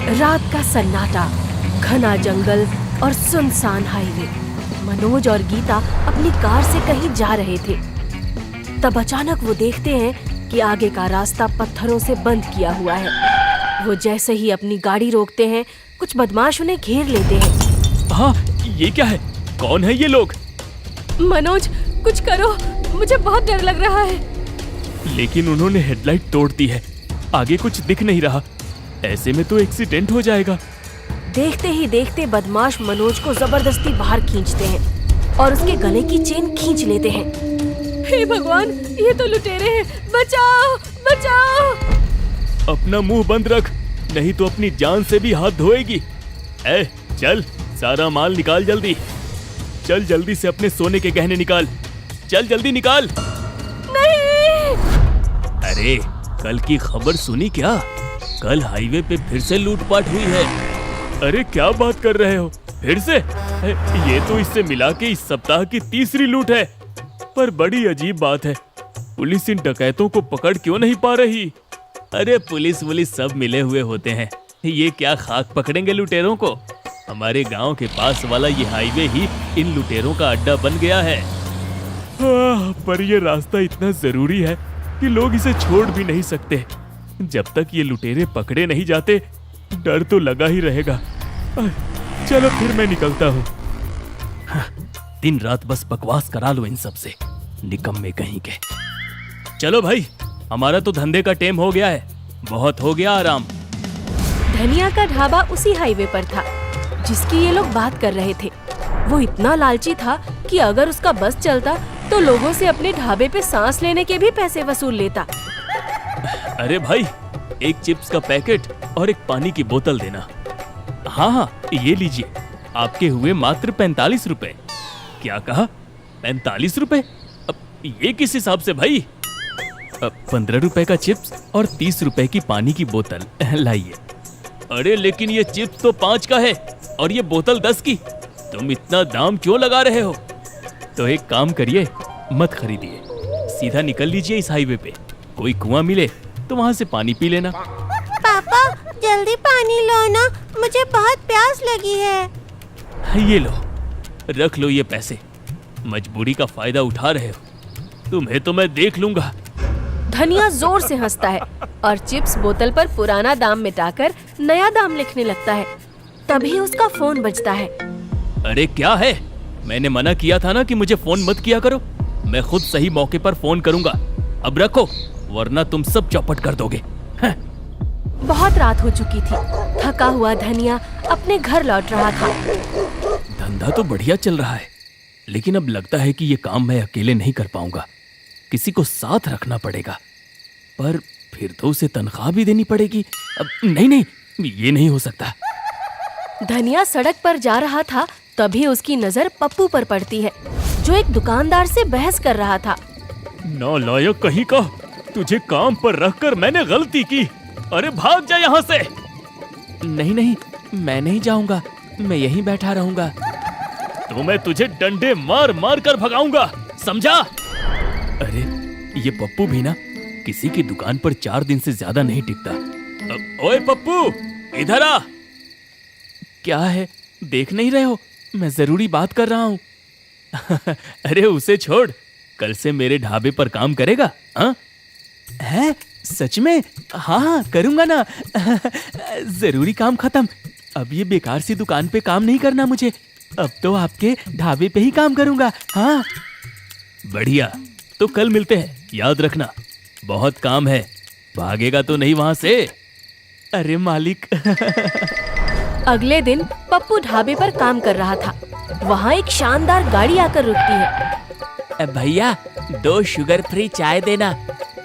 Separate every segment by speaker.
Speaker 1: रात का सन्नाटा, घना जंगल और सुनसान हाईवे। मनोज और गीता अपनी कार से कहीं जा रहे थे। तब अचानक वो देखते हैं कि आगे का रास्ता पत्थरों से बंद किया हुआ है। वो जैसे ही अपनी गाड़ी रोकते हैं, कुछ बदमाश उन्हें घेर लेते हैं।
Speaker 2: हाँ, ये क्या है? कौन है ये लोग?
Speaker 1: मनोज, कुछ करो, मुझे बहुत डर लग रहा है।
Speaker 2: लेकिन उन्होंने हेडलाइट तोड़ दी है, आगे कुछ दिख नहीं रहा। ऐसे में तो एक्सीडेंट हो जाएगा।
Speaker 1: देखते ही देखते बदमाश मनोज को जबरदस्ती बाहर खींचते हैं और उसके गले की चेन खींच लेते हैं। हे भगवान, ये तो लुटेरे हैं, बचाओ बचाओ।
Speaker 2: अपना मुंह बंद रख, नहीं तो अपनी जान से भी हाथ धोएगी। चल, सारा माल निकाल जल्दी। चल जल्दी से अपने सोने के गहने निकाल। चल जल्दी निकाल।
Speaker 1: नहीं।
Speaker 2: अरे, कल की खबर सुनी क्या? कल हाईवे पे फिर से लूटपाट हुई है। अरे क्या बात कर रहे हो? फिर से? ये तो इससे मिला के इस सप्ताह की तीसरी लूट है। पर बड़ी अजीब बात है, पुलिस इन डकैतों को पकड़ क्यों नहीं पा रही? अरे पुलिस सब मिले हुए होते हैं, ये क्या खाक पकड़ेंगे लुटेरों को? हमारे गांव के पास वाला ये हाईवे ही इन लुटेरों का अड्डा बन गया है। पर ये रास्ता इतना जरूरी है कि लोग इसे छोड़ भी नहीं सकते। जब तक ये लुटेरे पकड़े नहीं जाते, डर तो लगा ही रहेगा। चलो फिर मैं निकलता हूँ। दिन रात बस बकवास करा लो इन सब से, निकम्मे कहीं के। चलो भाई, हमारा तो धंधे का टाइम हो गया है, बहुत हो गया आराम।
Speaker 1: धनिया का ढाबा उसी हाईवे पर था जिसकी ये लोग बात कर रहे थे। वो इतना लालची था कि अगर उसका बस चलता तो लोगों से अपने ढाबे पे सांस लेने के भी पैसे वसूल लेता।
Speaker 2: अरे भाई, एक चिप्स का पैकेट और एक पानी की बोतल देना। हाँ, ये लीजिए, आपके हुए मात्र 45 रुपए। क्या कहा? 45 रुपए? अब ये किस हिसाब से भाई? 15 रुपए का चिप्स और 30 रुपए की पानी की बोतल लाइए। अरे लेकिन ये चिप्स तो 5 का है और ये बोतल 10 की। तुम इतना दाम क्यों लगा रहे हो? तो एक काम करिए, मत खरीदिए, सीधा निकल लीजिए इस हाईवे पे। कोई कुआं मिले तो वहाँ से पानी पी लेना।
Speaker 3: पापा, जल्दी पानी लो ना, मुझे बहुत प्यास लगी है।
Speaker 2: ये लो, रख लो ये पैसे। मजबूरी का फायदा उठा रहे हो, तुम्हें तो मैं देख लूंगा।
Speaker 1: धनिया जोर से हंसता है और चिप्स बोतल पर पुराना दाम मिटाकर नया दाम लिखने लगता है। तभी उसका फोन बजता है।
Speaker 2: अरे क्या है? मैंने मना किया था ना कि मुझे फोन मत किया करो। मैं खुद सही मौके पर फोन करूंगा। अब रखो, वरना तुम सब चौपट कर दोगे।
Speaker 1: बहुत रात हो चुकी थी। थका हुआ धनिया अपने घर लौट रहा था।
Speaker 2: धंधा तो बढ़िया चल रहा है, लेकिन अब लगता है कि ये काम मैं अकेले नहीं कर पाऊंगा, किसी को साथ रखना पड़ेगा। पर फिर तो उसे तनख्वाह भी देनी पड़ेगी। अब नहीं, ये नहीं हो सकता।
Speaker 1: धनिया सड़क पर जा रहा था, तभी उसकी नजर पप्पू पर पड़ती है, जो एक दुकानदार से बहस कर रहा था।
Speaker 2: नालायक कहीं का, तुझे काम पर रखकर मैंने गलती की। अरे भाग जा यहाँ से। नहीं, मैं नहीं जाऊंगा, मैं यहीं बैठा रहूंगा। तो मैं तुझे डंडे मार मार कर भगाऊंगा, समझा? अरे ये पप्पू भी ना किसी की दुकान पर 4 दिन से ज्यादा नहीं टिकता। ओए पप्पू, इधर आ। क्या है, देख नहीं रहे हो? मैं जरूरी बात कर रहा हूँ। अरे उसे छोड़, कल से मेरे ढाबे पर काम करेगा? हाँ है? सच में? हाँ, करूंगा ना। जरूरी काम खत्म, अब ये बेकार सी दुकान पे काम नहीं करना मुझे। अब तो आपके ढाबे पे ही काम करूंगा। हाँ बढ़िया, तो कल मिलते हैं, याद रखना। बहुत काम है, भागेगा तो नहीं वहां से? अरे मालिक।
Speaker 1: अगले दिन पप्पू ढाबे पर काम कर रहा था। वहाँ एक शानदार गाड़ी आकर रुकती है।
Speaker 2: भैया, 2 शुगर फ्री चाय देना।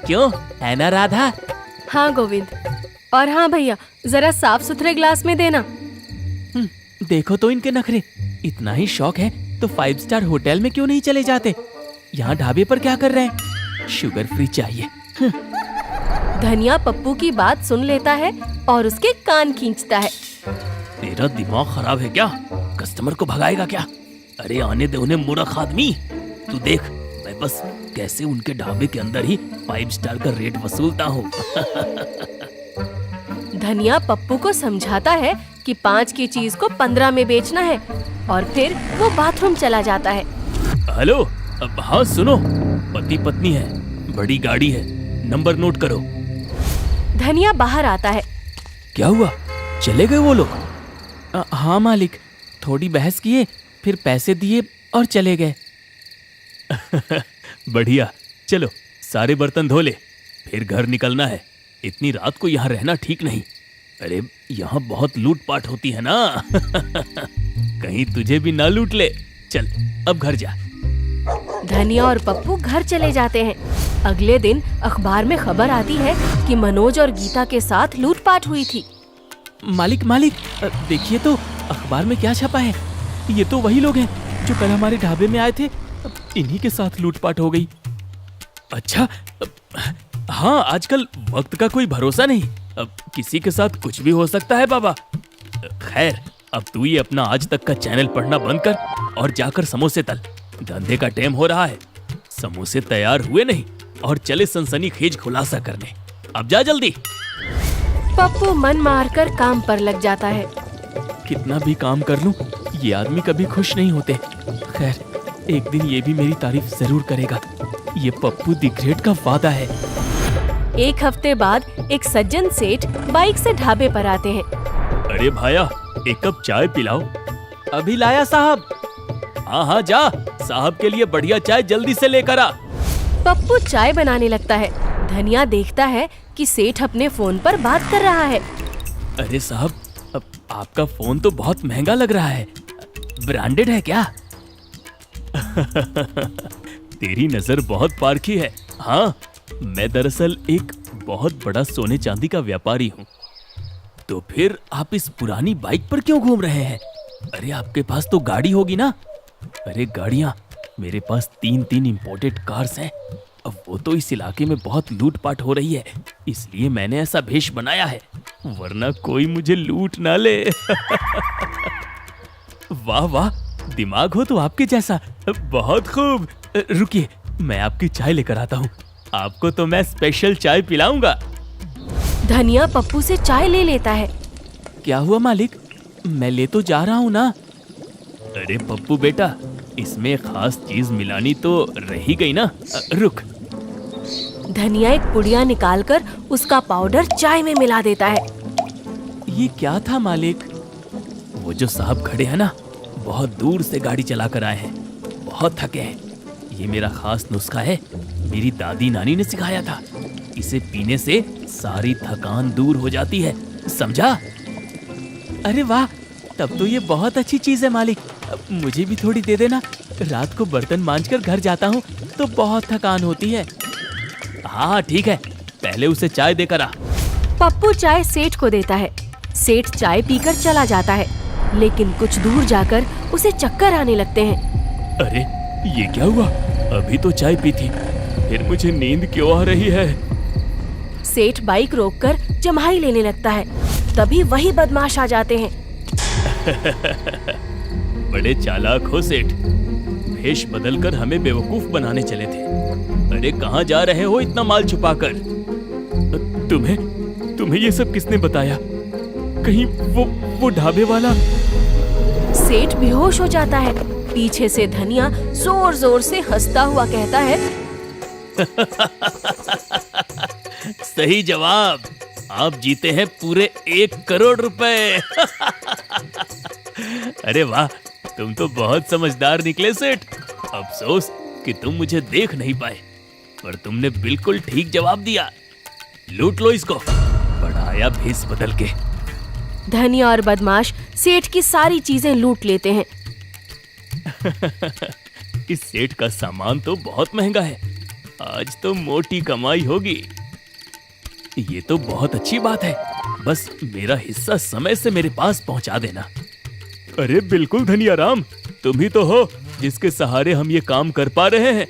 Speaker 2: क्यों, है ना राधा?
Speaker 1: हाँ गोविंद। और हाँ भैया, जरा साफ सुथरे ग्लास में देना।
Speaker 2: देखो तो इनके नखरे, इतना ही शौक है तो 5 स्टार होटल में क्यों नहीं चले जाते? यहाँ ढाबे पर क्या कर रहे हैं? शुगर फ्री चाहिए।
Speaker 1: धनिया पप्पू की बात सुन लेता है और उसके कान खींचता है।
Speaker 2: तेरा दिमाग खराब है क्या? कस्टमर को भगाएगा क्या? अरे आने दे उन्हें, मूर्ख आदमी। तू देख, मैं बस कैसे उनके ढाबे के अंदर ही 5 स्टार का रेट वसूलता हूँ।
Speaker 1: धनिया पप्पू को समझाता है कि 5 की चीज को 15 में बेचना है और फिर वो बाथरूम चला जाता है।
Speaker 2: हेलो, अब हाँ सुनो, पति पत्नी है, बड़ी गाड़ी है, नंबर नोट करो।
Speaker 1: धनिया बाहर आता है।
Speaker 2: क्या हुआ, चले गए वो लोग? हाँ मालिक, थोड़ी बहस किए, फिर पैसे दिए और चले गए। बढ़िया, चलो सारे बर्तन धो ले, फिर घर निकलना है। इतनी रात को यहाँ रहना ठीक नहीं। अरे यहाँ बहुत लूटपाट होती है ना। कहीं तुझे भी ना लूट ले। चल अब घर जा।
Speaker 1: धनिया और पप्पू घर चले जाते हैं। अगले दिन अखबार में खबर आती है कि मनोज और गीता के साथ लूटपाट हुई थी।
Speaker 2: मालिक मालिक, देखिए तो अखबार में क्या छपा है। ये तो वही लोग हैं जो कल हमारे ढाबे में आए थे। इन्हीं के साथ लूटपाट हो गई। अच्छा, हाँ आजकल वक्त का कोई भरोसा नहीं, अब किसी के साथ कुछ भी हो सकता है बाबा। खैर, अब तू ये अपना आज तक का चैनल पढ़ना बंद कर और जाकर समोसे तल। धंधे का टाइम हो रहा है। समोसे तैयार हुए नहीं और चले सनसनीखेज खुलासा करने। अब जा जल्दी।
Speaker 1: पप्पू मन मारकर काम पर लग जाता है।
Speaker 2: कितना भी काम कर लूं, ये आदमी कभी खुश नहीं होते। खैर, एक दिन ये भी मेरी तारीफ जरूर करेगा। ये पप्पू दी ग्रेट का वादा है।
Speaker 1: एक हफ्ते बाद एक सज्जन सेठ बाइक से ढाबे पर आते हैं।
Speaker 2: अरे भाया, एक कप चाय पिलाओ। अभी लाया साहब। हाँ हाँ जा, साहब के लिए बढ़िया चाय जल्दी से लेकर आ।
Speaker 1: पप्पू चाय बनाने लगता है। धनिया देखता है कि सेठ अपने फोन पर बात कर रहा है।
Speaker 2: अरे साहब, अब आपका फोन तो बहुत महंगा लग रहा है। ब्रांडेड है क्या? तेरी नजर बहुत पारखी है। हाँ, मैं दरअसल एक बहुत बड़ा सोने चांदी का व्यापारी हूँ। तो फिर आप इस पुरानी बाइक पर क्यों घूम रहे हैं? अरे आपके पास तो गाड़ी होगी ना। अरे गाड़ियाँ, मेरे पास 3 इंपोर्टेड कार्स हैं। अब वो तो इस इलाके में बहुत लूटपाट हो रही है, इसलिए मैंने ऐसा भेष बनाया है, वरना कोई मुझे लूट ना ले। वाह वाह, दिमाग हो तो आपके जैसा। बहुत खूब। रुकिए, मैं आपकी चाय लेकर आता हूँ। आपको तो मैं स्पेशल चाय पिलाऊंगा।
Speaker 1: धनिया पप्पू से चाय ले लेता है।
Speaker 2: क्या हुआ मालिक, मैं ले तो जा रहा हूँ ना। अरे पप्पू बेटा, इसमें खास चीज मिलानी तो रही गई ना। रुक।
Speaker 1: धनिया एक पुड़िया निकालकर उसका पाउडर चाय में मिला देता है।
Speaker 2: ये क्या था मालिक? वो जो साहब खड़े हैं ना, बहुत दूर से गाड़ी चला कर आए हैं, बहुत थके हैं। ये मेरा खास नुस्खा है, मेरी दादी नानी ने सिखाया था। इसे पीने से सारी थकान दूर हो जाती है, समझा? अरे वाह, तब तो ये बहुत अच्छी चीज है मालिक। मुझे भी थोड़ी दे देना। रात को बर्तन मांजकर घर जाता हूँ तो बहुत थकान होती है। हाँ ठीक है, पहले उसे चाय देकर आ।
Speaker 1: पप्पू चाय सेठ को देता है। सेठ चाय पीकर चला जाता है, लेकिन कुछ दूर जाकर उसे चक्कर आने लगते हैं।
Speaker 2: अरे ये क्या हुआ? अभी तो चाय पी थी, फिर मुझे नींद क्यों आ रही है?
Speaker 1: सेठ बाइक रोककर जम्हाई लेने लगता है। तभी वही बदमाश आ जाते हैं।
Speaker 2: बड़े चालाक हो सेठ, भेष बदलकर हमें बेवकूफ बनाने चले थे। अरे कहाँ जा रहे हो इतना माल छुपाकर? तुम्हें ये सब किसने बताया? कहीं वो ढाबे वाला?
Speaker 1: सेठ बेहोश हो जाता है। पीछे से धनिया जोर जोर से हंसता हुआ कहता है,
Speaker 2: सही जवाब, आप जीते हैं पूरे 1 करोड़ रुपए। अरे वाह, तुम तो बहुत समझदार निकले सेठ। अफसोस कि तुम मुझे देख नहीं पाए, पर तुमने बिल्कुल ठीक जवाब दिया। लूट लो इसको, बढ़ाया भेस बदल के।
Speaker 1: धनिया और बदमाश सेठ की सारी चीजें लूट लेते हैं।
Speaker 2: इस सेठ का सामान तो बहुत महंगा है, आज तो मोटी कमाई होगी। ये तो बहुत अच्छी बात है, बस मेरा हिस्सा समय से मेरे पास पहुंचा देना। अरे बिल्कुल धनिया राम, तुम ही तो हो जिसके सहारे हम ये काम कर पा रहे हैं।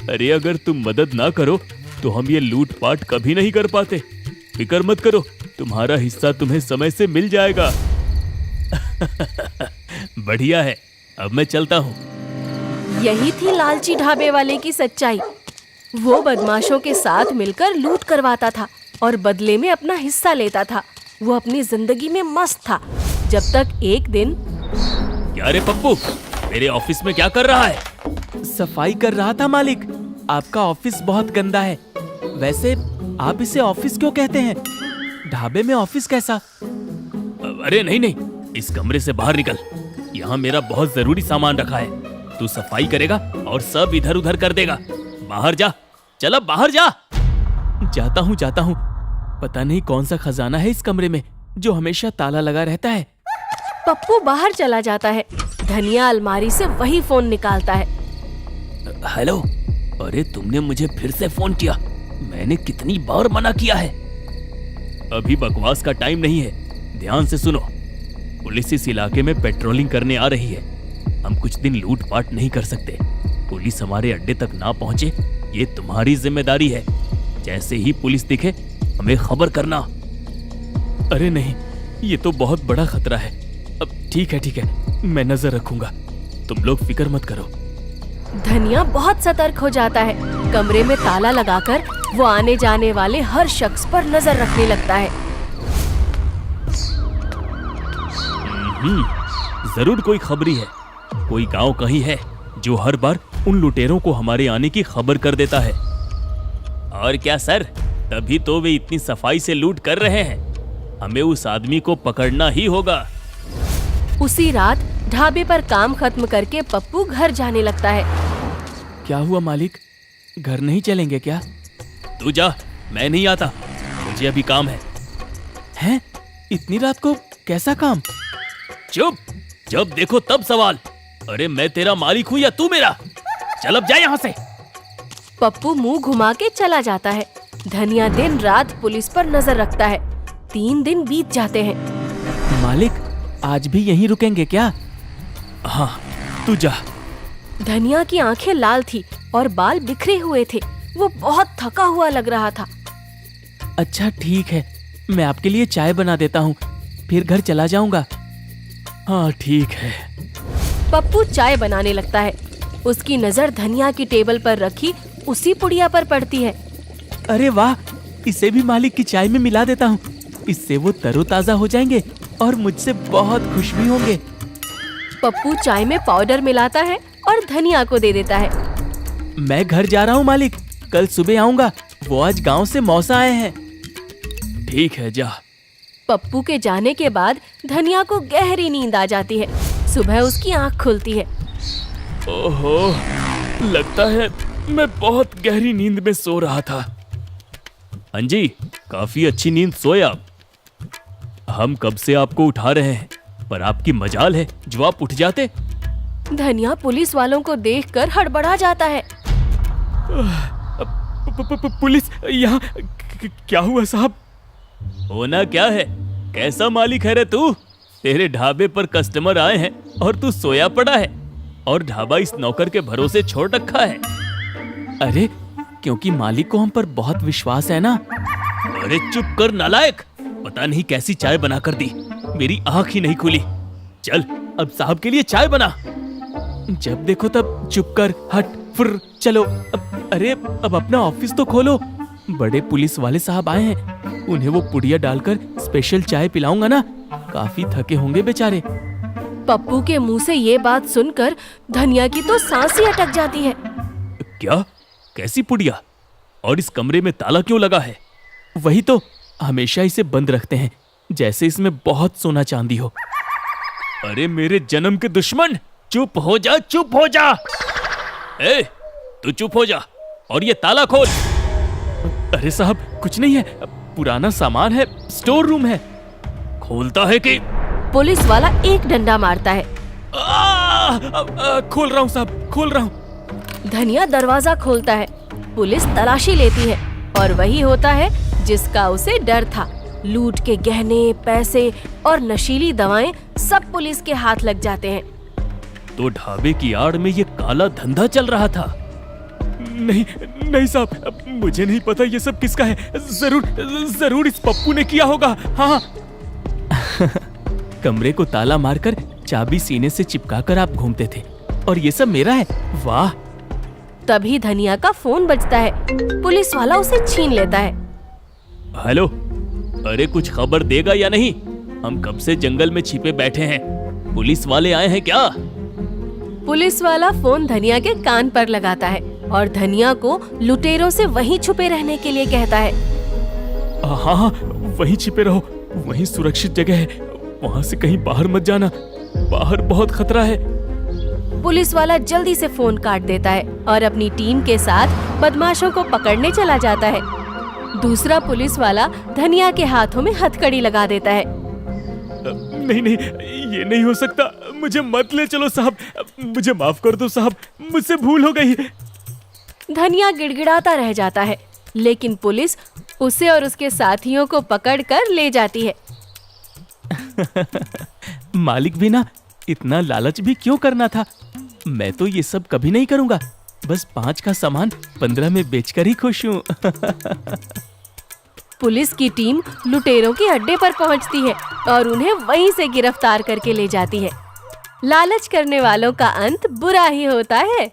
Speaker 2: अरे अगर तुम मदद ना करो तो हम ये लूटपाट कभी नहीं कर पाते। फिक्र मत करो, तुम्हारा हिस्सा तुम्हें समय से मिल जाएगा। बढ़िया है, अब मैं चलता हूँ।
Speaker 1: यही थी लालची ढाबे वाले की सच्चाई। वो बदमाशों के साथ मिलकर लूट करवाता था और बदले में अपना हिस्सा लेता था। वो अपनी जिंदगी में मस्त था, जब तक एक दिन
Speaker 2: क्या रे पप्पू, मेरे ऑफिस में क्या कर रहा है?
Speaker 4: सफाई कर रहा था मालिक। आपका ऑफिस बहुत गंदा है। वैसे आप इसे ऑफिस क्यों कहते हैं? ढाबे में ऑफिस कैसा?
Speaker 2: अरे नहीं नहीं, इस कमरे से बाहर निकल। यहाँ मेरा बहुत जरूरी सामान रखा है। तू सफाई करेगा और सब इधर उधर कर देगा। बाहर जा, चल अब बाहर जा।
Speaker 4: जाता हूँ। पता नहीं कौन सा खजाना है इस कमरे में जो हमेशा ताला लगा रहता है।
Speaker 1: पप्पू बाहर चला जाता है। धनिया अलमारी से वही फोन निकालता है।
Speaker 2: हेलो, अरे तुमने मुझे फिर से फोन किया। मैंने कितनी बार मना किया है। अभी बकवास का टाइम नहीं है, ध्यान से सुनो। पुलिस इस इलाके में पेट्रोलिंग करने आ रही है। हम कुछ दिन लूटपाट नहीं कर सकते। पुलिस हमारे अड्डे तक ना पहुंचे, ये तुम्हारी जिम्मेदारी है। जैसे ही पुलिस दिखे हमें खबर करना।
Speaker 4: अरे नहीं, ये तो बहुत बड़ा खतरा है। अब ठीक है, मैं नजर रखूंगा। तुम लोग फिक्र मत करो।
Speaker 1: धनिया बहुत सतर्क हो जाता है। कमरे में ताला लगाकर वो आने जाने वाले हर शख्स पर नजर रखने लगता है।
Speaker 2: जरूर कोई खबरी है। कोई गांव कहीं है जो हर बार उन लुटेरों को हमारे आने की खबर कर देता है। और क्या सर, तभी तो वे इतनी सफाई से लूट कर रहे हैं। हमें उस आदमी को पकड़ना ही होगा।
Speaker 1: उसी रात ढाबे पर काम खत्म करके पप्पू घर जाने लगता है।
Speaker 4: क्या हुआ मालिक, घर नहीं चलेंगे क्या?
Speaker 2: तू जा, मैं नहीं आता। मुझे अभी काम है।
Speaker 4: हैं? इतनी रात को कैसा काम?
Speaker 2: चुप, जब देखो तब सवाल। अरे मैं तेरा मालिक हूँ या तू मेरा? चल अब जा यहाँ से।
Speaker 1: पप्पू मुंह घुमा के चला जाता है। धनिया दिन रात पुलिस पर नजर रखता है। 3 दिन बीत जाते हैं।
Speaker 4: मालिक, आज भी यहीं रुकेंगे क्या?
Speaker 2: हाँ, तू जा।
Speaker 1: धनिया की आंखें लाल थी और बाल बिखरे हुए थे। वो बहुत थका हुआ लग रहा था।
Speaker 4: अच्छा ठीक है, मैं आपके लिए चाय बना देता हूँ, फिर घर चला जाऊंगा।
Speaker 2: हाँ ठीक है।
Speaker 1: पप्पू चाय बनाने लगता है। उसकी नजर धनिया की टेबल पर रखी उसी पुड़िया पर पड़ती है।
Speaker 4: अरे वाह, इसे भी मालिक की चाय में मिला देता हूँ। इससे वो तरोताजा हो जाएंगे और मुझसे बहुत खुश भी होंगे।
Speaker 1: पप्पू चाय में पाउडर मिलाता है और धनिया को दे देता है।
Speaker 4: मैं घर जा रहा हूँ मालिक, कल सुबह आऊंगा। वो आज गांव से मौसा आए हैं।
Speaker 2: ठीक है, जा।
Speaker 1: पप्पू के जाने के बाद धनिया को गहरी नींद आ जाती है। सुबह उसकी आंख खुलती है।
Speaker 2: ओहो, लगता है मैं बहुत गहरी नींद में सो रहा था। हाँ जी, काफी अच्छी नींद सोए आप। हम कब से आपको उठा रहे हैं, पर आपकी मजाल है जो आप उठ जाते।
Speaker 1: धनिया पुलिस वालों को देखकर हड़बड़ा जाता है।
Speaker 2: पुलिस यहाँ? क्या हुआ साहब? होना क्या है? कैसा मालिक है रे तू? तेरे ढाबे पर कस्टमर आए हैं और तू सोया पड़ा है, और ढाबा इस नौकर के भरोसे छोड़ रखा है।
Speaker 4: अरे, क्योंकि मालिक को हम पर बहुत विश्वास है ना।
Speaker 2: अरे चुप कर नालायक, पता नहीं कैसी चाय बना कर दी, मेरी आंख ही नहीं खुली। चल अब साहब के लिए चाय बना।
Speaker 4: जब देखो तब चुप कर, हट फुर, चलो। अरे अब अपना ऑफिस तो खोलो। बड़े पुलिस वाले साहब आए हैं, उन्हें वो पुड़िया डालकर स्पेशल चाय पिलाऊंगा ना। काफी थके होंगे बेचारे।
Speaker 1: पप्पू के मुंह से ये बात सुनकर धनिया की तो सांस ही अटक जाती है।
Speaker 2: क्या? कैसी पुड़िया? और इस कमरे में ताला क्यों लगा है?
Speaker 4: वही तो, हमेशा इसे बंद रखते हैं, जैसे इसमें बहुत सोना चांदी हो।
Speaker 2: अरे मेरे जन्म के दुश्मन, चुप हो जा, चुप हो जा। ए, तू चुप हो जा और ये ताला खोल।
Speaker 4: अरे साहब, कुछ नहीं है, पुराना सामान है, स्टोर रूम है।
Speaker 2: खोलता है कि?
Speaker 1: पुलिस वाला एक डंडा मारता है।
Speaker 4: खोल रहा हूँ साहब, खोल रहा हूँ।
Speaker 1: धनिया दरवाजा खोलता है। पुलिस तलाशी लेती है और वही होता है जिसका उसे डर था। लूट के गहने, पैसे और नशीली दवाएं सब पुलिस के हाथ लग जाते हैं।
Speaker 2: तो ढाबे की आड़ में ये काला धंधा चल रहा था।
Speaker 4: नहीं नहीं साहब, मुझे नहीं पता ये सब किसका है। जरूर इस पप्पू ने किया होगा। हाँ। कमरे को ताला मारकर चाबी सीने से चिपकाकर आप घूमते थे, और ये सब मेरा है। वाह।
Speaker 1: तभी धनिया का फोन बजता है। पुलिस वाला उसे छीन लेता है।
Speaker 2: हेलो, अरे कुछ खबर देगा या नहीं? हम कब से जंगल में छिपे बैठे हैं। पुलिस वाले आए हैं क्या?
Speaker 1: पुलिस वाला फोन धनिया के कान पर लगाता है और धनिया को लुटेरों से वहीं छुपे रहने के लिए कहता है।
Speaker 4: हाँ हाँ, वहीं छिपे रहो, वहीं सुरक्षित जगह है, वहां से कहीं बाहर मत जाना, बाहर बहुत खतरा है।
Speaker 1: पुलिस वाला जल्दी से फोन काट देता है और अपनी टीम के साथ बदमाशों को पकड़ने चला जाता है। दूसरा पुलिस वाला धनिया के हाथों में हथकड़ी लगा देता है।
Speaker 4: नहीं नहीं, ये नहीं हो सकता, मुझे मत ले चलो साहब, मुझे माफ कर दो साहब, मुझसे भूल हो गई।
Speaker 1: धनिया गिड़गिड़ाता रह जाता है, लेकिन पुलिस उसे और उसके साथियों को पकड़कर ले जाती है।
Speaker 4: मालिक भी ना, इतना लालच भी क्यों करना था? मैं तो ये सब कभी नहीं करूंगा, बस 5 का सामान 15 में बेचकर ही खुश हूँ।
Speaker 1: पुलिस की टीम लुटेरों के अड्डे पर पहुंचती है और उन्हें वहीं से गिरफ्तार करके ले जाती है। लालच करने वालों का अंत बुरा ही होता है।